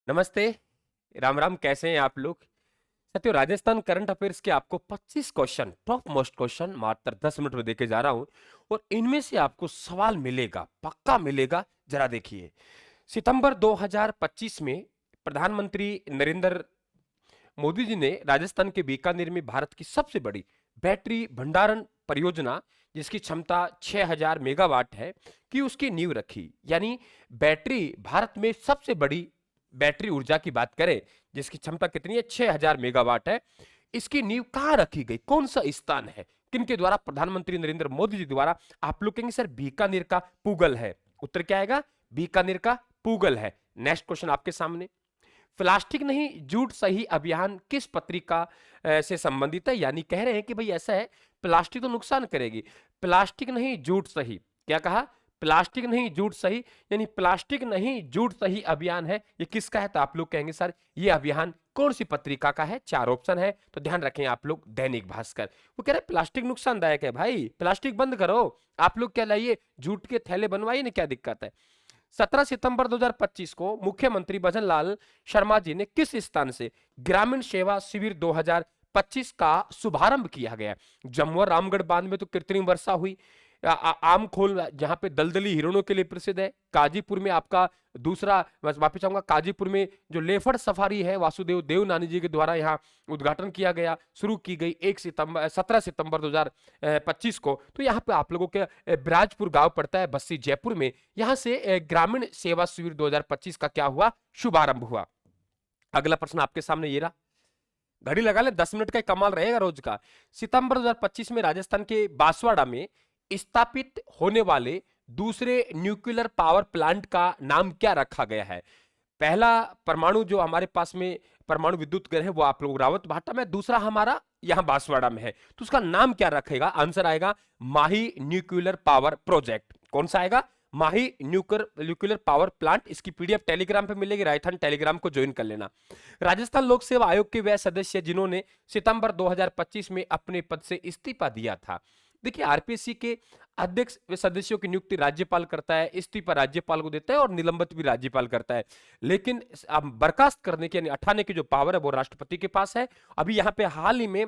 नमस्ते। राम राम, कैसे हैं आप लोग? साथियों, राजस्थान करंट अफेयर्स के आपको 25 क्वेश्चन, टॉप मोस्ट क्वेश्चन मात्र 10 मिनट में देके जा रहा हूं और इनमें से आपको सवाल मिलेगा, पक्का मिलेगा। जरा देखिए। सितंबर 2025 में प्रधानमंत्री नरेंद्र मोदी जी ने राजस्थान के बीकानेर में भारत की सबसे बड़ी बैटरी भंडारण परियोजना, जिसकी क्षमता 6000 मेगावाट है, की उसकी नींव रखी। यानी बैटरी भारत में सबसे बड़ी बैटरी ऊर्जा की बात करें, जिसकी क्षमता कितनी है, 6000 मेगावाट है। इसकी नींव कहां रखी गई, कौन सा स्थान है, किनके द्वारा? प्रधानमंत्री नरेंद्र मोदी जी द्वारा। आप लोग कहेंगे सर बीकानेर का पूगल है। उत्तर क्या आएगा? बीकानेर का पूगल है। नेक्स्ट क्वेश्चन आपके सामने। प्लास्टिक नहीं जूट सही अभियान किस पत्रिका से संबंधित है? यानी कह रहे हैं कि भाई ऐसा है, प्लास्टिक तो नुकसान करेगी, प्लास्टिक नहीं जूट सही। क्या कहा? प्लास्टिक नहीं जूट सही। यानी प्लास्टिक नहीं जूट सही अभियान है, ये किसका है? तो आप लोग कहेंगे सर ये अभियान कौन सी पत्रिका का है? चार ऑप्शन है, तो ध्यान रखें आप लोग, दैनिक भास्कर। वो कह रहे हैं प्लास्टिक नुकसानदायक है, भाई प्लास्टिक बंद करो। आप लोग क्या लाइए, जूट के थैले बनवाइए ना, क्या दिक्कत है? 17 सितंबर 2025 को मुख्यमंत्री भजन लाल शर्मा जी ने किस स्थान से ग्रामीण सेवा शिविर 2025 का शुभारंभ किया गया? जम्मू और रामगढ़ बांध में तो कृत्रिम वर्षा हुई। आम खोल जहां पे दलदली हिरणों के लिए प्रसिद्ध है। काजीपुर में आपका दूसरा, मैं वापिस चाहूंगा, काजीपुर में जो लेफड़ सफारी है वासुदेव देवनानी जी के द्वारा यहाँ उद्घाटन किया गया, शुरू की गई 17 सितंबर 2025 को। तो यहाँ पे आप लोगों के बिराजपुर गांव पड़ता है बस्सी जयपुर में। यहाँ से ग्रामीण सेवा शिविर 2025 का क्या हुआ? शुभारंभ हुआ। अगला प्रश्न आपके सामने ये रहा। घड़ी लगा ले, 10 मिनट का कमाल रहेगा रोज का। सितंबर 2025 में राजस्थान के बांसवाड़ा में स्थापित होने वाले दूसरे न्यूक्लियर पावर प्लांट का नाम क्या रखा गया है? पहला परमाणु जो हमारे पास में परमाणु विद्युत घर है वो आप लोग रावत भाटा में, दूसरा हमारा यहां बांसवाड़ा में है। तो उसका नाम क्या रखेगा? आंसर आएगा माही न्यूक्लियर पावर प्रोजेक्ट। कौन सा आएगा? माही न्यूक्लियर पावर प्लांट। इसकी पीडीएफ टेलीग्राम पे मिलेगी, राइट हैंड टेलीग्राम को ज्वाइन कर लेना। राजस्थान लोक सेवा आयोग के वह सदस्य जिन्होंने सितंबर 2025 में अपने पद से इस्तीफा दिया था। देखिए, आरपीएससी के अध्यक्ष व सदस्यों की नियुक्ति राज्यपाल करता है, इस्तीफा राज्यपाल को देता है और निलंबित भी राज्यपाल करता है। लेकिन अब बर्खास्त करने की यानी हटाने की जो पावर है वो राष्ट्रपति के पास है। अभी यहाँ पे हाल ही में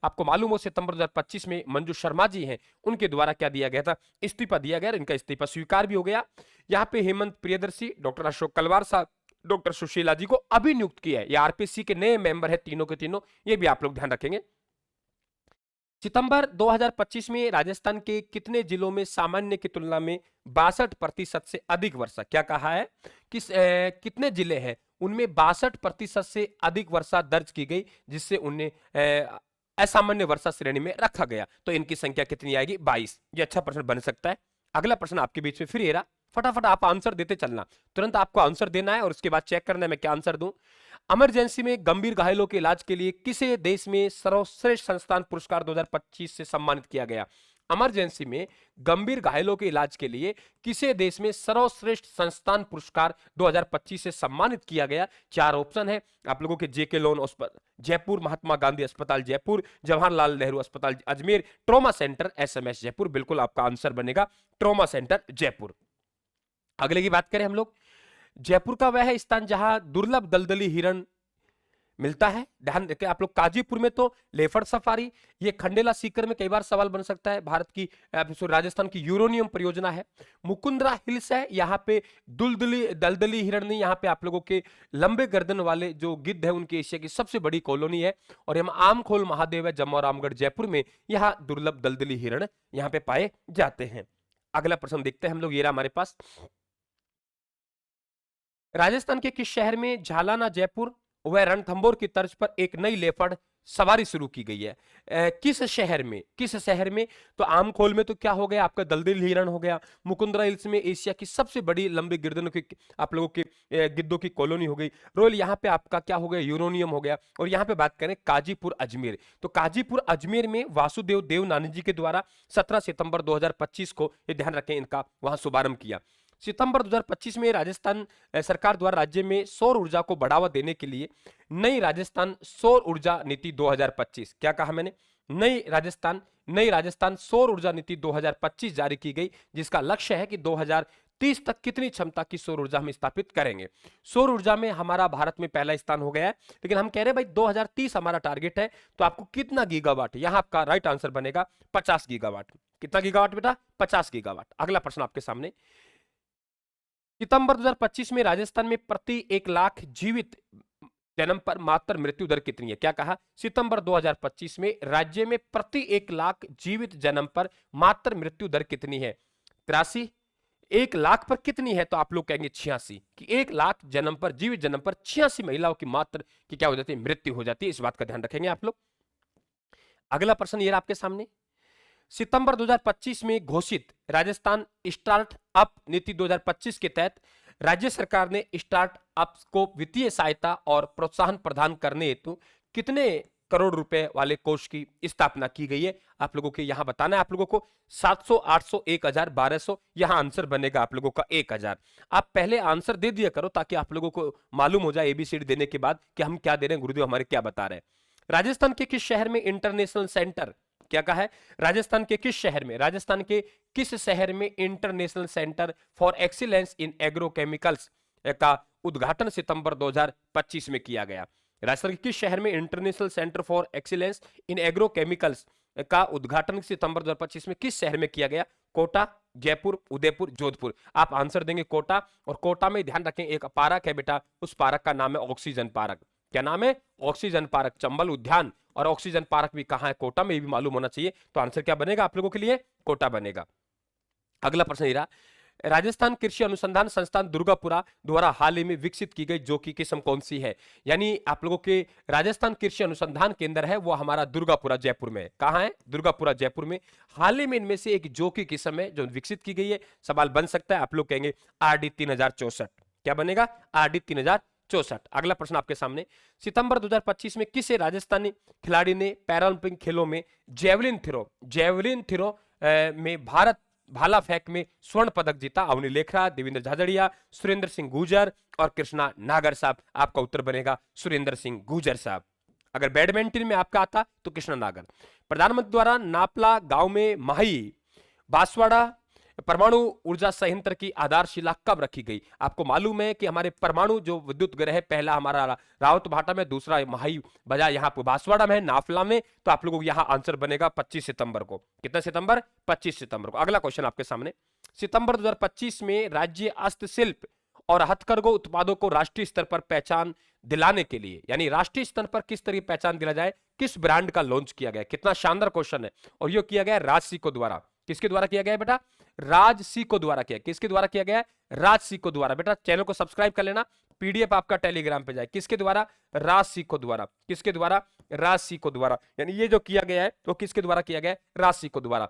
आपको मालूम हो, सितंबर 2025 में मंजू शर्मा जी हैं, उनके द्वारा क्या दिया गया था? इस्तीफा दिया गया। इनका इस्तीफा स्वीकार भी हो गया। यहाँ पे हेमंत प्रियदर्शी, डॉक्टर अशोक कलवार साहब, डॉक्टर सुशीला जी को अभी नियुक्त किया है। ये आरपीसी के नए मेंबर है, तीनों के तीनों। ये भी आप लोग ध्यान रखेंगे। सितंबर 2025 में राजस्थान के कितने जिलों में सामान्य की तुलना में 62% से अधिक वर्षा? क्या कहा है? कितने जिले हैं उनमें 62% से अधिक वर्षा दर्ज की गई, जिससे उन्हें असामान्य वर्षा श्रेणी में रखा गया? तो इनकी संख्या कितनी आएगी? 22। ये अच्छा प्रश्न बन सकता है। अगला प्रश्न आपके बीच में फिर ये रहा, फटाफट आप आंसर देते चलना। तुरंत आपको आंसर देना है और उसके बाद चेक करना है मैं क्या आंसर दूं। इमरजेंसी में गंभीर घायलों के इलाज के लिए किसे देश में सर्वश्रेष्ठ संस्थान पुरस्कार 2025 से सम्मानित किया गया? इमरजेंसी में गंभीर घायलों के इलाज के लिए किसे देश में सर्वश्रेष्ठ संस्थान पुरस्कार 2025 से सम्मानित किया गया? चार ऑप्शन है आप लोगों के। जेके लोन अस्पताल जयपुर, महात्मा गांधी अस्पताल जयपुर, जवाहरलाल नेहरू अस्पताल Ajmer, trauma centre SMS Jaipur. बिल्कुल आपका आंसर बनेगा ट्रॉमा सेंटर जयपुर। अगले की बात करें हम लोग। जयपुर का वह है स्थान जहां दुर्लभ दलदली हिरण मिलता है। ध्यान रखें आप लोग। काजीपुर में तो लेफड़ सफारी, ये खंडेला सीकर में कई बार सवाल बन सकता है। भारत की राजस्थान की यूरोनियम परियोजना है। मुकुंदरा हिल्स है, यहाँ पे दुलदली दलदली हिरण नहीं, यहाँ पे आप लोगों के लंबे गर्दन वाले जो गिद्ध है उनकी एशिया की सबसे बड़ी कॉलोनी है। और यहाँ आमखोल महादेव है, जम्मू रामगढ़ जयपुर में, यहाँ दुर्लभ दलदली हिरण यहाँ पे पाए जाते हैं। अगला प्रश्न देखते हैं हम लोग, ये रहा हमारे पास। राजस्थान के किस शहर में झालाना जयपुर व रणथंभौर की तर्ज पर एक नई लेपर्ड सवारी शुरू की गई है? किस शहर में, किस शहर में? तो आमखोल में तो क्या हो गया आपका? दलदल हिरण हो गया। मुकुंदरा हिल्स में एशिया की सबसे बड़ी लंबी गिरदनों की आप लोगों के गिद्धों की कॉलोनी हो गई। रोयल यहाँ पे आपका क्या हो गया? यूरोनियम हो गया। और यहाँ पे बात करें काजीपुर अजमेर, तो काजीपुर अजमेर में वासुदेव देवनानी जी के द्वारा 17 सितंबर 2025 को, ये ध्यान रखें, इनका वहां शुभारंभ किया। सितंबर 2025 में राजस्थान सरकार द्वारा राज्य में सौर ऊर्जा को बढ़ावा देने के लिए नई राजस्थान सौर ऊर्जा नीति 2025, क्या कहा मैंने? नई राजस्थान सौर ऊर्जा नीति 2025 जारी की गई, जिसका लक्ष्य है कि 2030 तक कितनी क्षमता की सौर ऊर्जा हम स्थापित करेंगे। सौर ऊर्जा में हमारा भारत में पहला स्थान हो गया है, लेकिन हम कह रहे हैं भाई 2030 हमारा टारगेट है, तो आपको कितना गीगावाट, यहां आपका राइट आंसर बनेगा 50 गीगावाट। कितना गीगावाट बेटा? 50 गीगावाट। अगला प्रश्न आपके सामने, सितंबर 2025 में राजस्थान में प्रति 1 लाख जीवित जन्म पर मातृ मृत्यु दर कितनी है? क्या कहा? सितंबर 2025 में राज्य में प्रति 1 लाख जीवित जन्म पर मातृ मृत्यु दर कितनी है? 83। 1 लाख पर कितनी है? तो आप लोग कहेंगे 86, कि 1 लाख जन्म पर, जीवित जन्म पर 86 महिलाओं की मातृ की क्या हो जाती है? मृत्यु हो जाती है। इस बात का ध्यान रखेंगे आप लोग। अगला प्रश्न ये आपके सामने, सितंबर 2025 में घोषित राजस्थान स्टार्टअप नीति 2025 के तहत राज्य सरकार ने स्टार्टअप्स को वित्तीय सहायता और प्रोत्साहन प्रदान करने हेतु कितने करोड़ रुपए वाले कोष की स्थापना की गई है? आप लोगों के यहां बताना है, आप लोगों को 700, 800, 1000, 1200, यहां आंसर बनेगा आप लोगों का 1000। आप पहले आंसर दे दिया करो ताकि आप लोगों को मालूम हो जाए एबीसीडी देने के बाद कि हम क्या दे रहे हैं, गुरुदेव हमारे क्या बता रहे हैं। राजस्थान के किस शहर में इंटरनेशनल सेंटर, क्या कहा है? राजस्थान के किस शहर में, राजस्थान के किस शहर में international centre for excellence in agrochemicals का उद्घाटन सितंबर 2025 में किया गया? राजस्थान के किस शहर में international centre for excellence in agrochemicals का उद्घाटन सितंबर 2025 में किस शहर में किया गया? कोटा, जयपुर, उदयपुर, जोधपुर। आप आंसर देंगे कोटा, और कोटा में ध्यान रखें एक पार्क है बेटा, उस पार्क का नाम है ऑक्सीजन पार्क। क्या नाम है? Oxygen park. चंबल उद्यान और ऑक्सीजन पार्क भी कहां है? कोटा में, ये भी मालूम होना चाहिए। तो आंसर क्या बनेगा आप लोगों के लिए? कोटा बनेगा। अगला प्रश्न ये रहा, राजस्थान कृषि अनुसंधान संस्थान दुर्गापुरा द्वारा हाल ही में विकसित की गई जौ की किस्म कौन सी है? यानी आप लोगों के राजस्थान कृषि अनुसंधान केंद्र है वो हमारा दुर्गापुरा जयपुर में। कहां है? दुर्गापुरा जयपुर में। हाल ही में इनमें से एक जौ की किस्म है जो विकसित की गई है। सवाल बन सकता है, आप लोग कहेंगे RD 3064। क्या बनेगा? RD 3064। अगला प्रश्न आपके सामने, सितंबर 2025 में किसे राजस्थानी खिलाड़ी ने पैरालंपिक खेलों में जेवलिन थ्रो में भारत भाला फेंक में स्वर्ण पदक जीता? अवनी लेखरा, देवेंद्र झाझड़िया, सुरेंद्र सिंह गुर्जर और कृष्णा नागर साहब। आपका उत्तर बनेगा सुरेंद्र सिंह गुर्जर साहब। अगर बैडमिंटन में आपका आता तो कृष्णा नागर। प्रधानमंत्री द्वारा नापला गांव में माही बांसवाड़ा परमाणु ऊर्जा संयंत्र की आधारशिला कब रखी गई? आपको मालूम है कि हमारे परमाणु जो विद्युत ग्रह है, पहला हमारा रावत भाटा में, दूसरा माही बजा यहाँ पे बांसवाड़ा में, नाफला में। तो आप लोगों को यहाँ आंसर बनेगा 25 सितंबर को। कितना सितंबर? 25 सितंबर को। अगला क्वेश्चन आपके सामने, सितंबर 2025 में राज्य हस्तशिल्प और हथकरघा उत्पादों को राष्ट्रीय स्तर पर पहचान दिलाने के लिए, यानी राष्ट्रीय स्तर पर किस तरह की पहचान दिला जाए, किस ब्रांड का लॉन्च किया गया? कितना शानदार क्वेश्चन है, और ये किया गया राजसिको द्वारा। किसके द्वारा किया गया बेटा? राजसिको द्वारा किया। किसके द्वारा किया गया? राजसिको द्वारा। बेटा चैनल को सब्सक्राइब कर लेना, पीडीएफ आपका टेलीग्राम पे जाए। किसके द्वारा? राजसिको द्वारा। किसके द्वारा? राजसिको द्वारा। यानी ये जो किया गया है वो किसके द्वारा किया गया है? राजसिको द्वारा।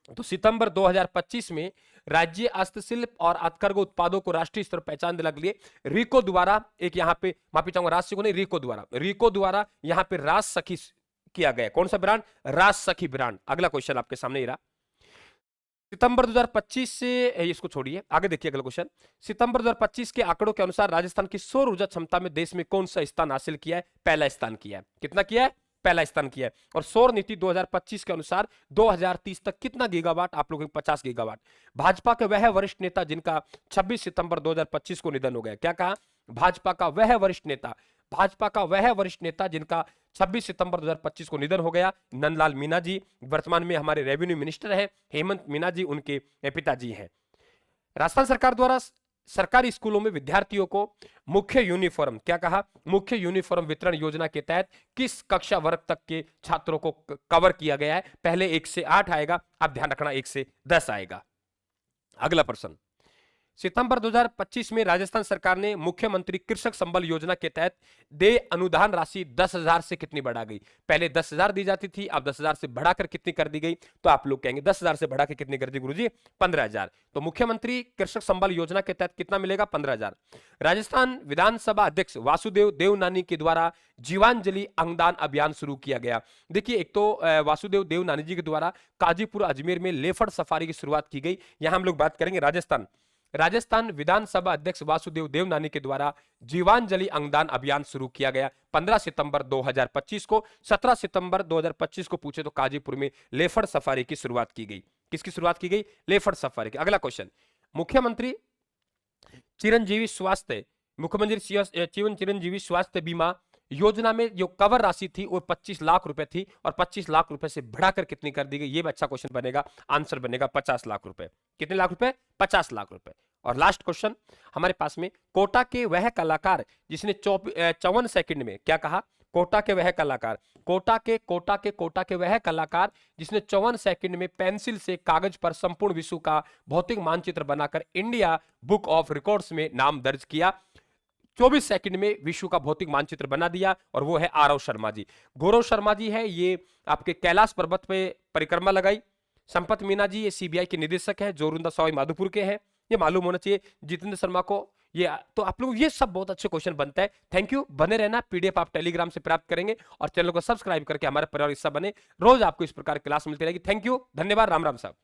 तो सितंबर 2025 में राज्य हस्तशिल्प और हथकरघा उत्पादों को राष्ट्रीय स्तर पहचान दिलाने के लिए रिको द्वारा, एक यहाँ पे माफी चाहूंगा, राजसिको नहीं, रिको द्वारा यहाँ पे राज सखी किया गया। कौन सा ब्रांड? राज सखी ब्रांड। अगला क्वेश्चन आपके सामने रहा, सितंबर 2025 से, इसको छोड़िए, आगे देखिए अगला क्वेश्चन। सितंबर 2025 के आंकड़ों के अनुसार राजस्थान की सौर ऊर्जा क्षमता में देश में कौन सा स्थान हासिल किया है? पहला स्थान किया है। कितना किया है? पहला स्थान किया है। और सौर नीति 2025 के अनुसार 2030 तक कितना गीगावाट? आप लोगों को 50 गीगावाट। भाजपा के वह वरिष्ठ नेता जिनका 26 सितंबर 2025 को निधन हो गया। क्या कहा? भाजपा का वह वरिष्ठ नेता जिनका 26 सितंबर 2025 को निधन हो गया, नंदलाल मीना जी। वर्तमान में हमारे रेवेन्यू मिनिस्टर है हेमंत मीना जी, उनके पिताजी हैं। राजस्थान सरकार द्वारा सरकारी स्कूलों में विद्यार्थियों को मुख्य यूनिफॉर्म, क्या कहा? मुख्य यूनिफॉर्म वितरण योजना के तहत किस कक्षा वर्ग तक के छात्रों को कवर किया गया है? पहले 1 से 8 आएगा, आप ध्यान रखना 1 से 10 आएगा। अगला प्रश्न, सितंबर 2025 में राजस्थान सरकार ने मुख्यमंत्री कृषक संबल योजना के तहत दे अनुदान राशि 10,000 से कितनी बढ़ा गई? पहले 10,000 दी जाती थी, अब 10,000 से बढ़ाकर कितनी कर दी गई? तो आप लोग कहेंगे 10,000 से बढ़ाकर कितनी कर दी गुरुजी? 15,000। तो मुख्यमंत्री कृषक संबल योजना के तहत कितना मिलेगा? 15,000। राजस्थान विधानसभा अध्यक्ष वासुदेव देवनानी के द्वारा जीवांजलि अंगदान अभियान शुरू किया गया। देखिए, एक तो वासुदेव देवनानी जी के द्वारा काजीपुर अजमेर में लेफर्ड सफारी की शुरुआत की गई। यहां हम लोग बात करेंगे राजस्थान विधानसभा अध्यक्ष वासुदेव देवनानी के द्वारा जीवांजलि अंगदान अभियान शुरू किया गया 15 सितंबर 2025 को। 17 सितंबर 2025 को पूछे तो काजीपुर में लेफर्ड सफारी की शुरुआत की गई। किसकी शुरुआत की गई? लेफर्ड सफारी की। अगला क्वेश्चन, मुख्यमंत्री चिरंजीवी स्वास्थ्य जीवन चिरंजीवी स्वास्थ्य बीमा योजना में जो कवर राशि थी वो 25 लाख रुपए थी और 25 लाख रुपए से बढ़ाकर कितनी कर दी गई, ये भी अच्छा क्वेश्चन बनेगा। आंसर बनेगा 50 लाख रुपए। कितने लाख रुपए? 50 लाख रुपए। और लास्ट क्वेश्चन हमारे पास में, कोटा के वह कलाकार जिसने 54 सेकंड में, क्या कहा? कोटा के वह कलाकार, कोटा के वह कलाकार जिसने 54 सेकंड में पेंसिल से कागज पर संपूर्ण विश्व का भौतिक मानचित्र बनाकर इंडिया बुक ऑफ रिकॉर्ड्स में नाम दर्ज किया। 24 सेकंड में विश्व का भौतिक मानचित्र बना दिया और वो है आरव शर्मा जी। गौरव शर्मा जी है, ये आपके कैलाश पर्वत पे परिक्रमा लगाई। संपत मीना जी ये सीबीआई के निदेशक है, जोरुंदा सवाई माधोपुर के हैं, ये मालूम होना चाहिए जितेंद्र शर्मा को। ये तो आप लोग, ये सब बहुत अच्छे क्वेश्चन बनता है। थैंक यू, बने रहना। पीडीएफ आप टेलीग्राम से प्राप्त करेंगे और चैनल को सब्सक्राइब करके हमारे परिवार हिस्सा बने। रोज आपको इस प्रकार क्लास मिलती रहेगी। थैंक यू, धन्यवाद, राम राम साहब।